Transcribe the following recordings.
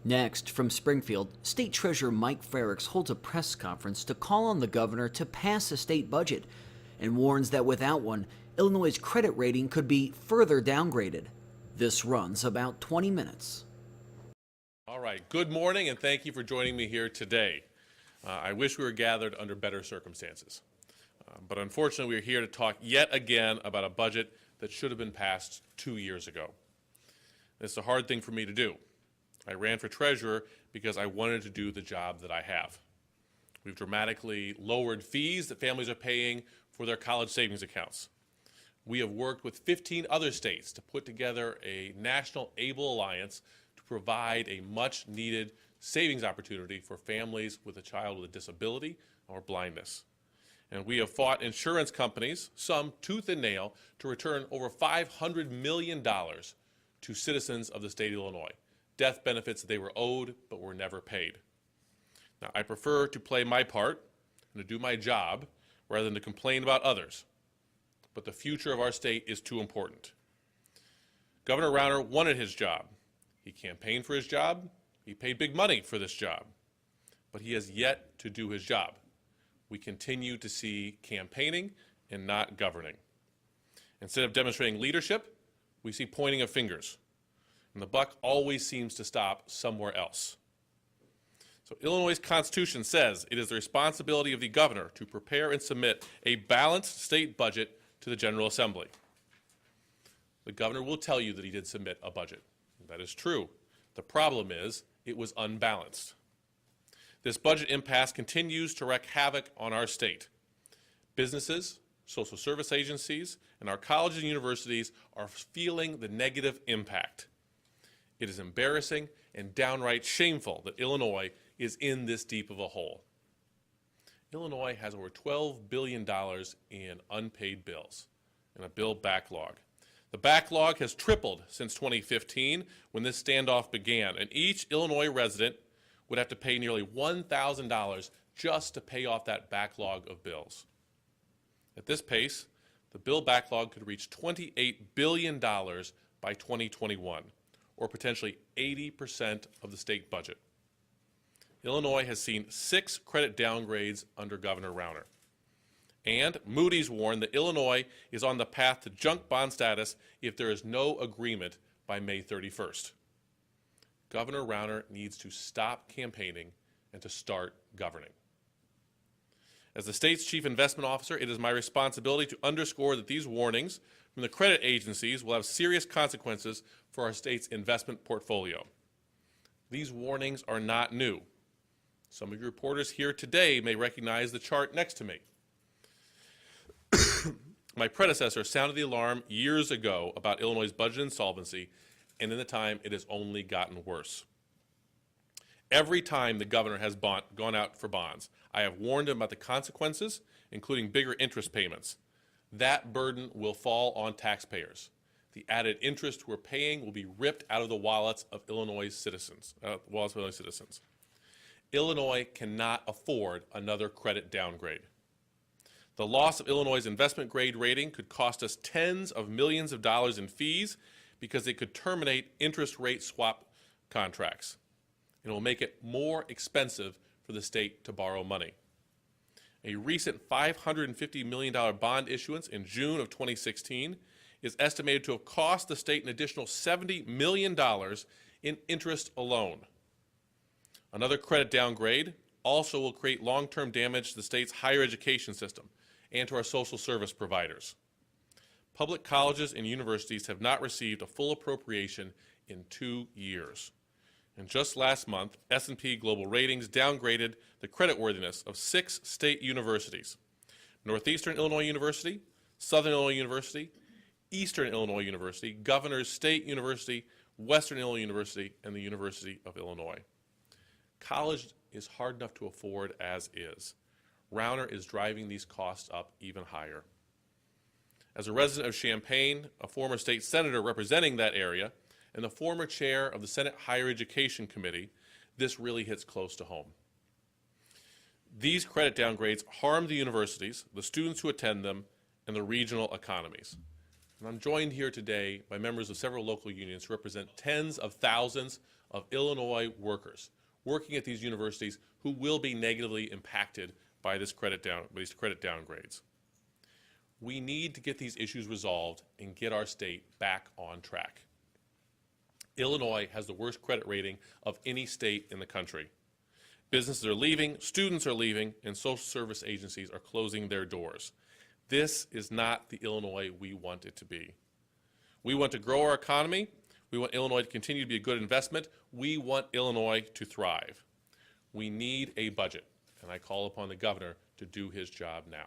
Next, from Springfield, State Treasurer Mike Frerichs holds a press conference to call on the governor to pass a state budget and warns that without one, Illinois' credit rating could be further downgraded. This runs about 20 minutes. All right, good morning and thank you for joining me here today. I wish we were gathered under better circumstances. But unfortunately, we are here to talk yet again about a budget that should have been passed 2 years ago. It's a hard thing for me to do. I ran for treasurer because I wanted to do the job that I have. We've dramatically lowered fees that families are paying for their college savings accounts. We have worked with 15 other states to put together a national ABLE alliance to provide a much-needed savings opportunity for families with a child with a disability or blindness. And we have fought insurance companies, some tooth and nail, to return over $500 million to citizens of the state of Illinois, death benefits that they were owed but were never paid. Now, I prefer to play my part and to do my job rather than to complain about others. But the future of our state is too important. Governor Rauner wanted his job. He campaigned for his job. He paid big money for this job. But he has yet to do his job. We continue to see campaigning and not governing. Instead of demonstrating leadership, we see pointing of fingers. And the buck always seems to stop somewhere else. So Illinois' Constitution says it is the responsibility of the governor to prepare and submit a balanced state budget to the General Assembly. The governor will tell you that he did submit a budget. That is true. The problem is it was unbalanced. This budget impasse continues to wreak havoc on our state. Businesses, social service agencies, and our colleges and universities are feeling the negative impact. It is embarrassing and downright shameful that Illinois is in this deep of a hole. Illinois has over $12 billion in unpaid bills and a bill backlog. The backlog has tripled since 2015 when this standoff began, and each Illinois resident would have to pay nearly $1,000 just to pay off that backlog of bills. At this pace, the bill backlog could reach $28 billion by 2021, or potentially 80% of the state budget. Illinois has seen 6 credit downgrades under Governor Rauner. And Moody's warned that Illinois is on the path to junk bond status if there is no agreement by May 31st. Governor Rauner needs to stop campaigning and to start governing. As the state's chief investment officer, it is my responsibility to underscore that these warnings from the credit agencies will have serious consequences for our state's investment portfolio. These warnings are not new. Some of you reporters here today may recognize the chart next to me. My predecessor sounded the alarm years ago about Illinois' budget insolvency, and in the time it has only gotten worse. Every time the governor has gone out for bonds, I have warned him about the consequences, including bigger interest payments. That burden will fall on taxpayers. The added interest we're paying will be ripped out of the wallets of Illinois citizens. Illinois cannot afford another credit downgrade. The loss of Illinois' investment grade rating could cost us tens of millions of dollars in fees because it could terminate interest rate swap contracts. It will make it more expensive for the state to borrow money. A recent $550 million bond issuance in June of 2016 is estimated to have cost the state an additional $70 million in interest alone. Another credit downgrade also will create long-term damage to the state's higher education system and to our social service providers. Public colleges and universities have not received a full appropriation in 2 years. And just last month, S&P Global Ratings downgraded the creditworthiness of 6 state universities: Northeastern Illinois University, Southern Illinois University, Eastern Illinois University, Governor's State University, Western Illinois University, and the University of Illinois. College is hard enough to afford as is. Rauner is driving these costs up even higher. As a resident of Champaign, a former state senator representing that area, and the former chair of the Senate Higher Education Committee, this really hits close to home. These credit downgrades harm the universities, the students who attend them, and the regional economies. And I'm joined here today by members of several local unions who represent tens of thousands of Illinois workers working at these universities who will be negatively impacted by these credit downgrades. We need to get these issues resolved and get our state back on track. Illinois has the worst credit rating of any state in the country. Businesses are leaving, students are leaving, and social service agencies are closing their doors. This is not the Illinois we want it to be. We want to grow our economy. We want Illinois to continue to be a good investment. We want Illinois to thrive. We need a budget, and I call upon the governor to do his job now.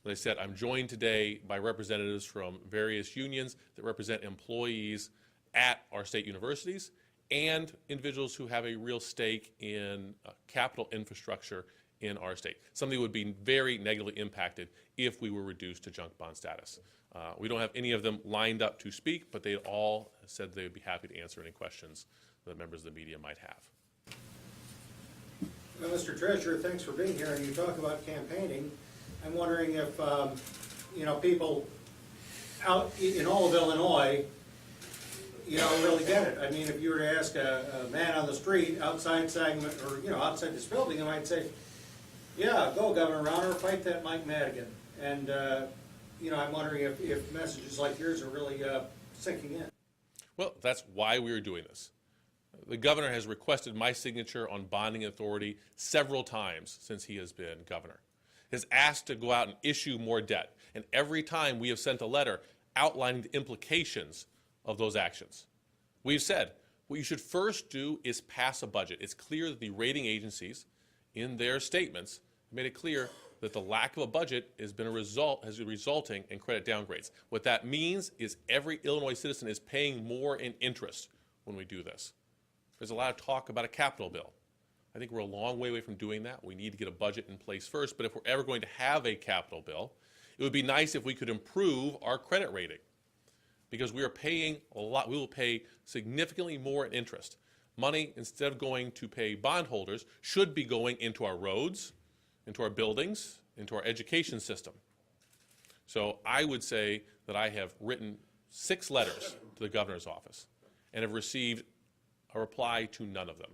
As I said, I'm joined today by representatives from various unions that represent employees at our state universities and individuals who have a real stake in capital infrastructure in our state. Something that would be very negatively impacted if we were reduced to junk bond status. We don't have any of them lined up to speak, but they all said they would be happy to answer any questions that members of the media might have. Well, Mr. Treasurer, thanks for being here. And you talk about campaigning. I'm wondering if, people out in all of Illinois, really get it. I mean, if you were to ask a man on the street outside segment or, outside this building, they might say, yeah, go Governor Rauner, fight that Mike Madigan. And, I'm wondering if messages like yours are really sinking in. Well, that's why we are doing this. The governor has requested my signature on bonding authority several times since he has been governor. He has asked to go out and issue more debt. And every time we have sent a letter outlining the implications of those actions. We've said what you should first do is pass a budget. It's clear that the rating agencies, in their statements, made it clear that the lack of a budget has been resulting in credit downgrades. What that means is every Illinois citizen is paying more in interest when we do this. There's a lot of talk about a capital bill. I think we're a long way away from doing that. We need to get a budget in place first, but if we're ever going to have a capital bill, it would be nice if we could improve our credit rating, because we are paying a lot. We will pay significantly more in interest. Money, instead of going to pay bondholders, should be going into our roads, into our buildings, into our education system. So I would say that I have written 6 letters to the governor's office and have received a reply to none of them.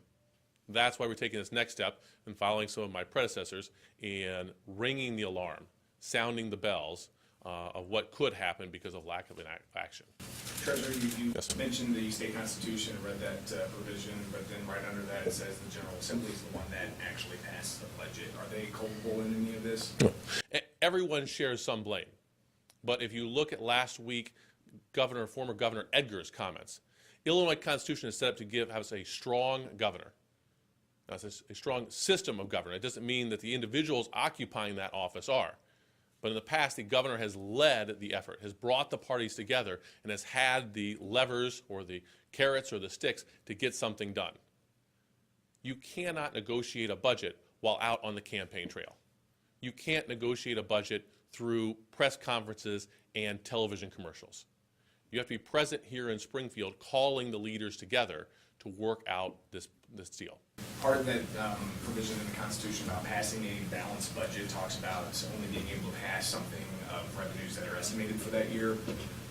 That's why we're taking this next step and following some of my predecessors in ringing the alarm, sounding the bells of what could happen because of lack of action. Treasurer, you Yes, sir. mentioned the state constitution, read that provision, but then right under that it says the General Assembly is the one that actually passes the budget. Are they culpable in any of this? Everyone shares some blame. But if you look at last week, former Governor Edgar's comments, Illinois Constitution is set up to have us a strong governor. That's a strong system of government. It doesn't mean that the individuals occupying that office are. But in the past, the governor has led the effort, has brought the parties together, and has had the levers or the carrots or the sticks to get something done. You cannot negotiate a budget while out on the campaign trail. You can't negotiate a budget through press conferences and television commercials. You have to be present here in Springfield, calling the leaders together to work out this deal. Part of that provision in the Constitution about passing a balanced budget talks about only being able to pass something of revenues that are estimated for that year.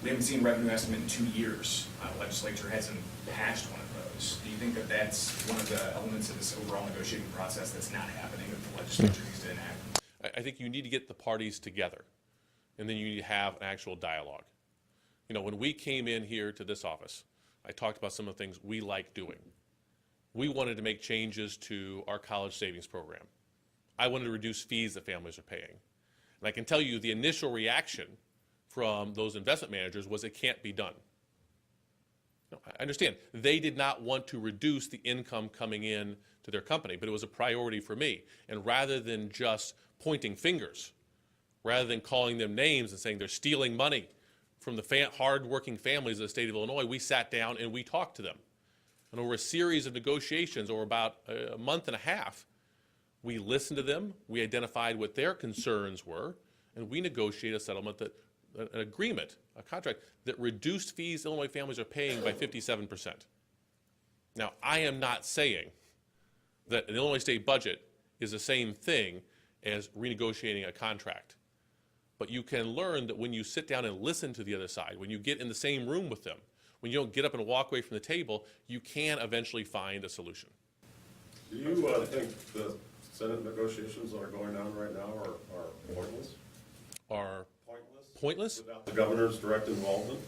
We haven't seen revenue estimate in 2 years. The legislature hasn't passed one of those. Do you think that that's one of the elements of this overall negotiating process that's not happening that the legislature needs to enact? I think you need to get the parties together, and then you need to have an actual dialogue. When we came in here to this office, I talked about some of the things we like doing. We wanted to make changes to our college savings program. I wanted to reduce fees that families are paying. And I can tell you the initial reaction from those investment managers was it can't be done. I understand. They did not want to reduce the income coming in to their company, but it was a priority for me. And rather than just pointing fingers, rather than calling them names and saying they're stealing money from the hard-working families of the state of Illinois, we sat down and we talked to them. And over a series of negotiations over about a month and a half, we listened to them, we identified what their concerns were, and we negotiated a settlement, an agreement, a contract that reduced fees Illinois families are paying by 57%. Now, I am not saying that an Illinois state budget is the same thing as renegotiating a contract. But you can learn that when you sit down and listen to the other side, when you get in the same room with them, when you don't get up and walk away from the table, you can eventually find a solution. Do you think the Senate negotiations that are going on right now are pointless? Are pointless? Without the governor's direct involvement?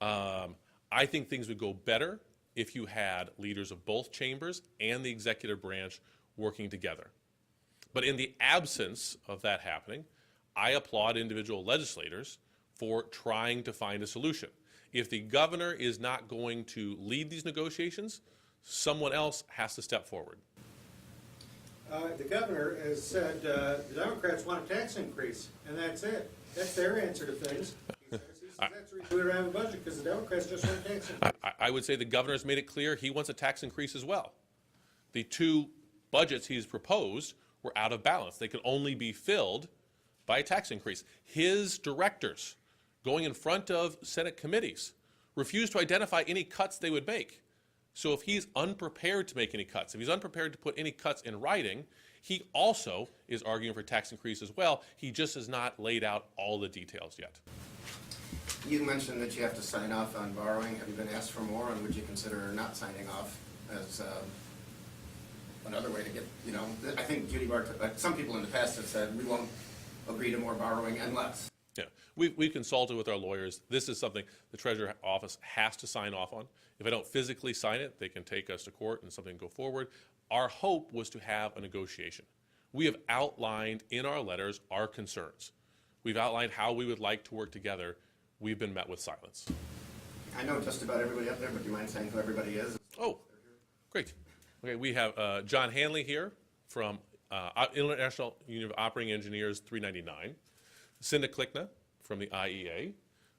I think things would go better if you had leaders of both chambers and the executive branch working together. But in the absence of that happening, I applaud individual legislators for trying to find a solution. If the governor is not going to lead these negotiations, someone else has to step forward. The governor has said the Democrats want a tax increase, and that's it. That's their answer to things. He says that's the reason we don't have a budget, because the Democrats just want a tax increase. I would say the governor's made it clear he wants a tax increase as well. The two budgets he's proposed were out of balance. They could only be filled by a tax increase. His directors, going in front of Senate committees, refused to identify any cuts they would make. So if he's unprepared to make any cuts, if he's unprepared to put any cuts in writing, he also is arguing for tax increase as well. He just has not laid out all the details yet. You mentioned that you have to sign off on borrowing. Have you been asked for more, and would you consider not signing off as another way to get, I think Judy Bart, some people in the past have said we won't agree to more borrowing unless. Yeah, we've consulted with our lawyers. This is something the Treasurer office has to sign off on. If I don't physically sign it, they can take us to court and something can go forward. Our hope was to have a negotiation. We have outlined in our letters our concerns. We've outlined how we would like to work together. We've been met with silence. I know just about everybody up there, but do you mind saying who everybody is? Oh, great. Okay, we have John Hanley here from International Union of Operating Engineers 399. Cinda Klickna from the IEA.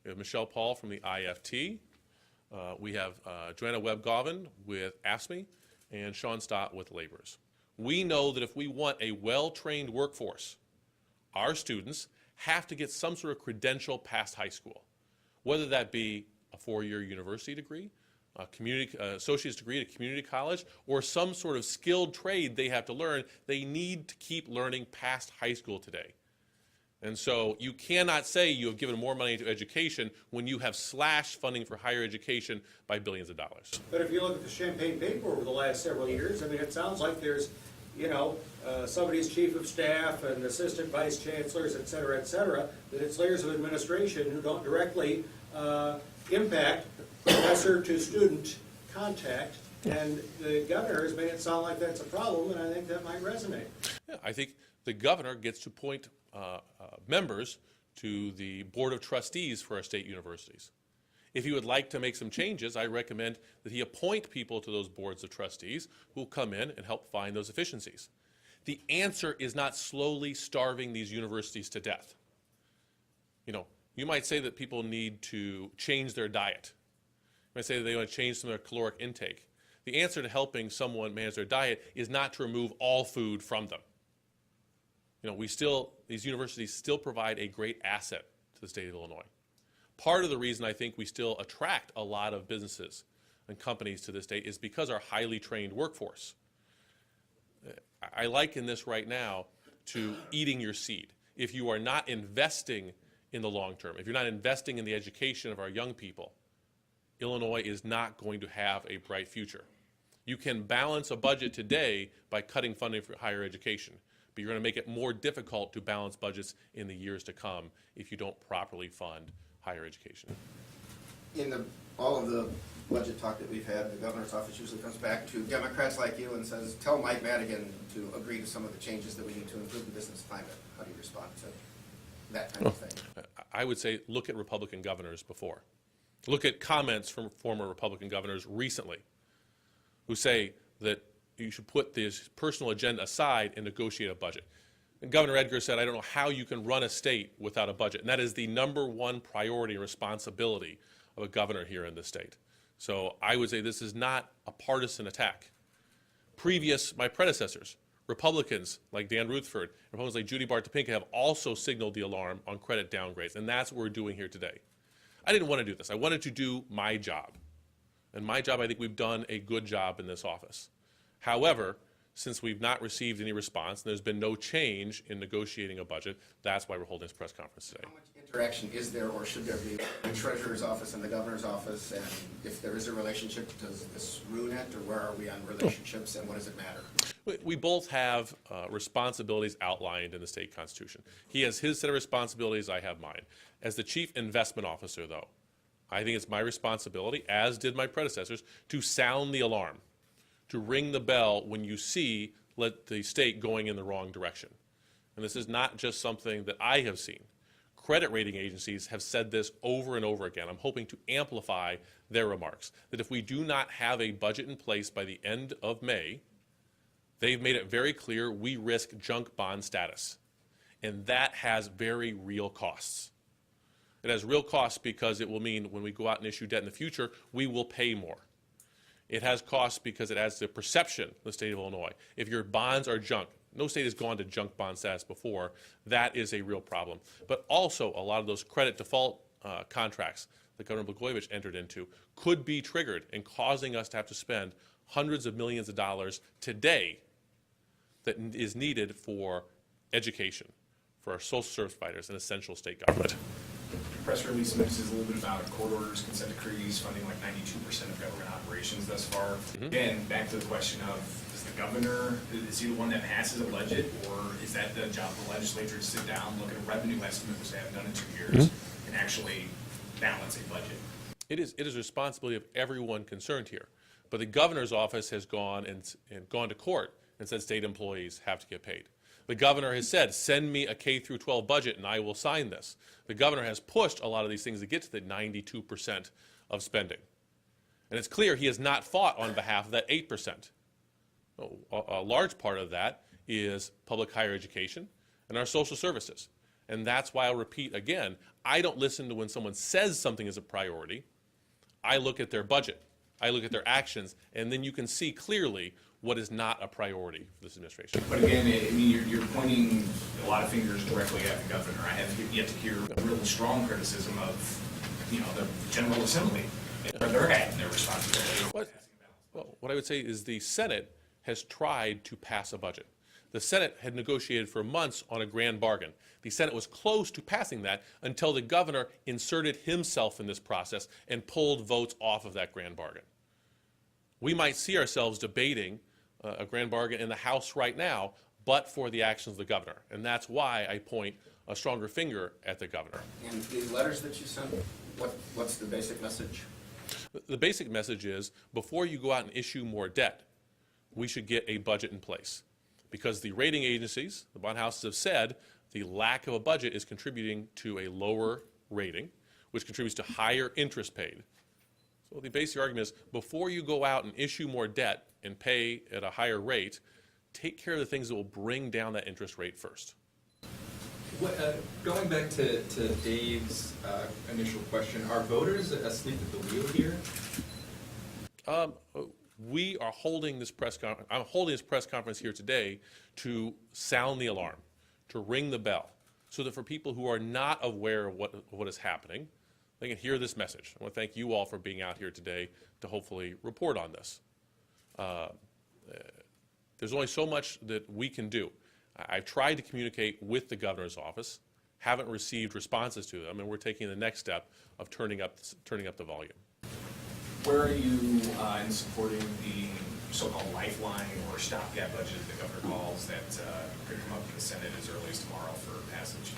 We have Michelle Paul from the IFT. We have Joanna Webb-Govan with AFSCME and Sean Stott with Laborers. We know that if we want a well-trained workforce, our students have to get some sort of credential past high school, whether that be a four-year university degree, a associate's degree at a community college, or some sort of skilled trade they have to learn. They need to keep learning past high school today. And so you cannot say you have given more money to education when you have slashed funding for higher education by billions of dollars. But if you look at the Champaign paper over the last several years, I mean, it sounds like there's, somebody's chief of staff and assistant vice chancellors, et cetera, that it's layers of administration who don't directly impact professor to student contact. And the governor has made it sound like that's a problem, and I think that might resonate. Yeah, I think the governor gets to appoint members to the Board of Trustees for our state universities. If he would like to make some changes, I recommend that he appoint people to those boards of trustees who will come in and help find those efficiencies. The answer is not slowly starving these universities to death. You might say that people need to change their diet. You might say that they want to change some of their caloric intake. The answer to helping someone manage their diet is not to remove all food from them. These universities still provide a great asset to the state of Illinois. Part of the reason I think we still attract a lot of businesses and companies to this state is because our highly trained workforce. I liken this right now to eating your seed. If you are not investing in the long term, if you're not investing in the education of our young people, Illinois is not going to have a bright future. You can balance a budget today by cutting funding for higher education, but you're going to make it more difficult to balance budgets in the years to come if you don't properly fund higher education. In all of the budget talk that we've had, the governor's office usually comes back to Democrats like you and says, tell Mike Madigan to agree to some of the changes that we need to improve the business climate. How do you respond to that kind of thing? I would say look at Republican governors before. Look at comments from former Republican governors recently who say that you should put this personal agenda aside and negotiate a budget. And Governor Edgar said, I don't know how you can run a state without a budget. And that is the #1 priority and responsibility of a governor here in the state. So I would say this is not a partisan attack. My predecessors, Republicans like Dan Rutherford, Republicans like Judy Bart have also signaled the alarm on credit downgrades. And that's what we're doing here today. I didn't want to do this. I wanted to do my job. And my job, I think we've done a good job in this office. However, since we've not received any response and there's been no change in negotiating a budget, that's why we're holding this press conference today. How much interaction is there, or should there be, the treasurer's office and the governor's office? And if there is a relationship, does this ruin it, or where are we on relationships, and what does it matter? We both have responsibilities outlined in the state constitution. He has his set of responsibilities, I have mine. As the chief investment officer, though, I think it's my responsibility, as did my predecessors, to sound the alarm, to ring the bell when you see the state going in the wrong direction. And this is not just something that I have seen. Credit rating agencies have said this over and over again. I'm hoping to amplify their remarks, that if we do not have a budget in place by the end of May, they've made it very clear we risk junk bond status. And that has very real costs. It has real costs because it will mean when we go out and issue debt in the future, we will pay more. It has costs because it adds to the perception of the state of Illinois. If your bonds are junk, no state has gone to junk bond status before, that is a real problem. But also a lot of those credit default contracts that Governor Blagojevich entered into could be triggered and causing us to have to spend hundreds of millions of dollars today that is needed for education, for our social service providers and essential state government. Press release mentions a little bit about court orders, consent decrees, funding like 92% of government operations thus far. Again, back to the question of, does the governor, is he the one that passes a budget, or is that the job of the legislature to sit down, look at a revenue estimate, which they haven't done in 2 years, and actually balance a budget? It is a responsibility of everyone concerned here. But the governor's office has gone and gone to court and said state employees have to get paid. The governor has said, send me a K through 12 budget and I will sign this. The governor has pushed a lot of these things to get to the 92% of spending. And it's clear he has not fought on behalf of that 8%. A large part of that is public higher education and our social services. And that's why I'll repeat again, I don't listen to when someone says something is a priority. I look at their budget. I look at their actions, and then you can see clearly what is not a priority for this administration. But again, I mean, you're pointing a lot of fingers directly at the governor. I have yet to hear a really strong criticism of, the General Assembly. They're at their responsibility. What I would say is the Senate has tried to pass a budget. The Senate had negotiated for months on a grand bargain. The Senate was close to passing that until the governor inserted himself in this process and pulled votes off of that grand bargain. We might see ourselves debating a grand bargain in the House right now, but for the actions of the governor. And that's why I point a stronger finger at the governor. And the letters that you sent, what's the basic message? The basic message is, before you go out and issue more debt, we should get a budget in place. Because the rating agencies, the bond houses have said, the lack of a budget is contributing to a lower rating, which contributes to higher interest paid. So the basic argument is, before you go out and issue more debt and pay at a higher rate, take care of the things that will bring down that interest rate first. Going back to Dave's initial question, are voters asleep at the wheel here? We are holding this press conference. I'm holding this press conference here today to sound the alarm, to ring the bell, so that for people who are not aware of what is happening, they can hear this message. I want to thank you all for being out here today to hopefully report on this. There's only so much that we can do. I've tried to communicate with the governor's office, haven't received responses to them, and we're taking the next step of turning up the volume. Where are you in supporting the so-called lifeline or stopgap budget the governor calls that could come up in the Senate as early as tomorrow for passage?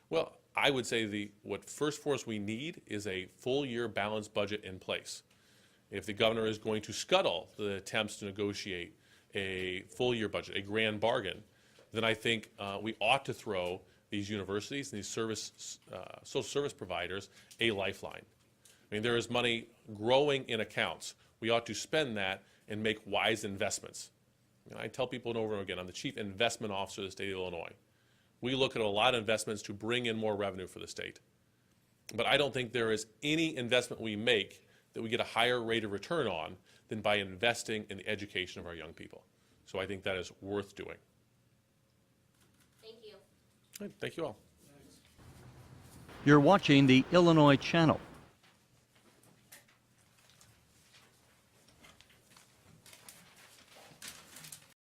Well, I would say what first for us we need is a full-year balanced budget in place. If the governor is going to scuttle the attempts to negotiate a full-year budget, a grand bargain, then I think we ought to throw these universities and these social service providers a lifeline. I mean, there is money growing in accounts. We ought to spend that and make wise investments. And I tell people over and over again, I'm the chief investment officer of the state of Illinois. We look at a lot of investments to bring in more revenue for the state. But I don't think there is any investment we make that we get a higher rate of return on than by investing in the education of our young people. So I think that is worth doing. Thank you. All right, thank you all. You're watching the Illinois Channel.